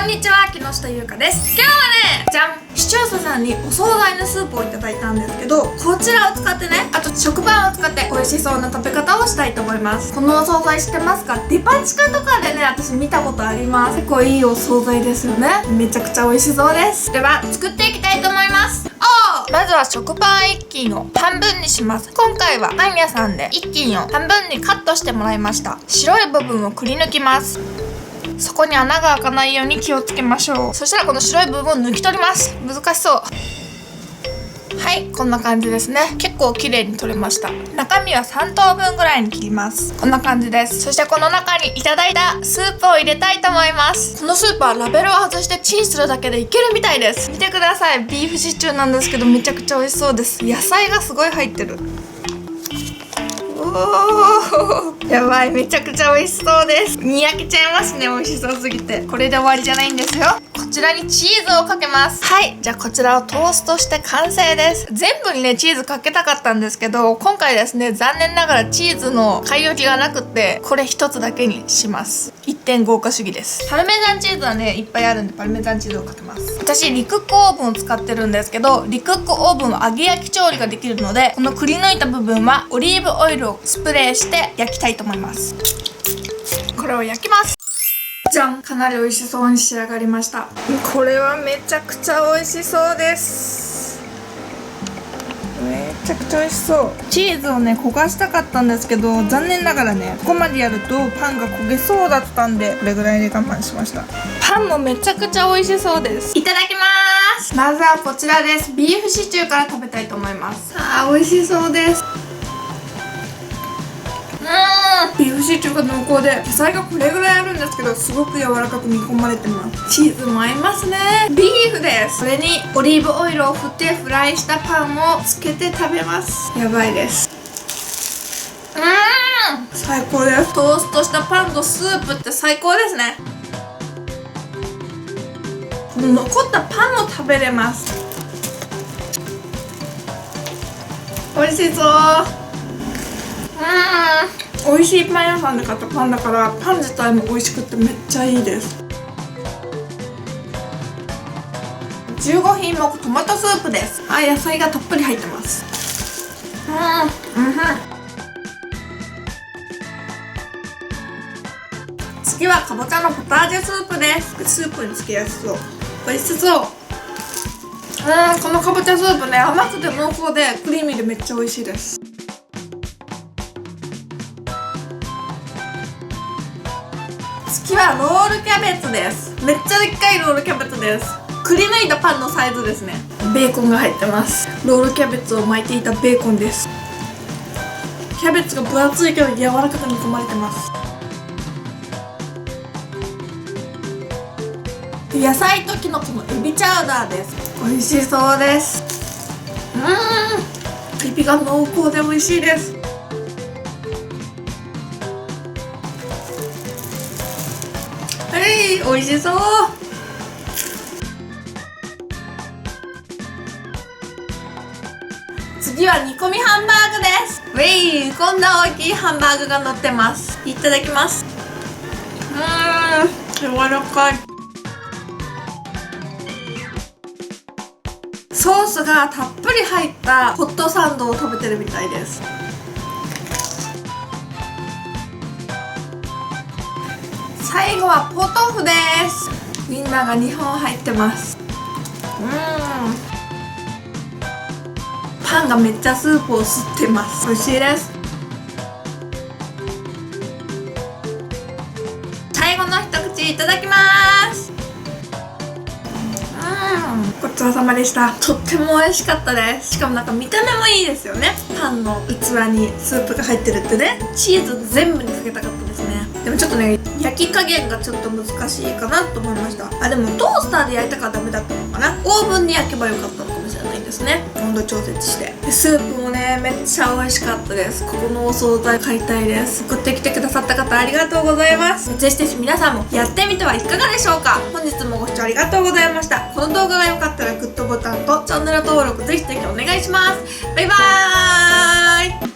こんにちは、木下優香です。今日はね、じゃん、視聴者さんにお惣菜のスープをいただいたんですけど、こちらを使ってね、あと食パンを使って美味しそうな食べ方をしたいと思います。このお惣菜知ってますか？デパ地下とかでね、私見たことあります。結構いいお惣菜ですよね。めちゃくちゃ美味しそうです。では作っていきたいと思います。まずは食パン1斤を半分にします。今回はパン屋さんで1斤を半分にカットしてもらいました。白い部分をくり抜きます。そこに穴が開かないように気をつけましょう。そしたらこの白い部分を抜き取ります。難しそう。はい、こんな感じですね。結構綺麗に取れました。中身は3等分ぐらいに切ります。こんな感じです。そしてこの中にいただいたスープを入れたいと思います。このスープはラベルを外してチンするだけでいけるみたいです。見てください。ビーフシチューなんですけどめちゃくちゃ美味しそうです。野菜がすごい入ってる。やばい、めちゃくちゃ美味しそうです。にやけちゃいますね、美味しそうすぎて。これで終わりじゃないんですよ。こちらにチーズをかけます。はい、じゃあこちらをトーストして完成です。全部にねチーズかけたかったんですけど、今回ですね残念ながらチーズの買い置きがなくってこれ一つだけにします。一点豪華主義です。パルメザンチーズはねいっぱいあるんでパルメザンチーズをかけます。私リクックオーブンを使ってるんですけど、リクックオーブンは揚げ焼き調理ができるので、このくり抜いた部分はオリーブオイルをスプレーして焼きたいと思います。これを焼きます。じゃん、かなり美味しそうに仕上がりました。これはめちゃくちゃ美味しそうです。めちゃくちゃ美味しそう。チーズをね焦がしたかったんですけど、残念ながらねここまでやるとパンが焦げそうだったんで、これぐらいで我慢しました。パンもめちゃくちゃ美味しそうです。いただきます。まずはこちらです。ビーフシチューから食べたいと思います。美味しそうです。ビーフシチューが濃厚で野菜がこれぐらいあるんですけど、すごく柔らかく煮込まれてます。チーズも合いますね。ビーフです。これにオリーブオイルを振ってフライしたパンをつけて食べます。やばいです。最高です。トーストしたパンとスープって最高ですね。この残ったパンも食べれます。美味しそう。美味しいパン屋さんで買ったパンだから、パン自体も美味しくってめっちゃいいです。15品目トマトスープです。野菜がたっぷり入ってます。次はかぼちゃのポタージュスープです。スープにつけやすそう。美味しそう。このかぼちゃスープね、甘くて濃厚でクリーミーでめっちゃ美味しいです。次はロールキャベツです。めっちゃでっかいロールキャベツです。くり抜いたパンのサイズですね。ベーコンが入ってます。ロールキャベツを巻いていたベーコンです。キャベツが分厚いけど柔らかく煮込まれてます。野菜とキノコのエビチャウダーです。美味しそうです。エビが濃厚で美味しいです。美味しそう。次は煮込みハンバーグです。こんな大きいハンバーグが乗ってます。いただきます。柔らかい。ソースがたっぷり入ったホットサンドを食べてるみたいです。最後はポトフです。ウインナーが2本入ってます。パンがめっちゃスープを吸ってます。美味しいです。最後の一口いただきます。ごちそうさまでした。とっても美味しかったです。しかもなんか見た目もいいですよね。パンの器にスープが入ってるってね。チーズ全部にかけたかったですね。でもちょっとね焼き加減がちょっと難しいかなと思いました。でもトースターで焼いたからダメだったのかな。オーブンで焼けばよかったのかもしれないですね。温度調節して。でスープもねめっちゃ美味しかったです。ここのお惣菜買いたいです。送ってきてくださった方ありがとうございます。ぜひぜひ皆さんもやってみてはいかがでしょうか。本日もご視聴ありがとうございました。この動画が良かったらグッドボタンとチャンネル登録ぜひぜひお願いします。バイバーイ。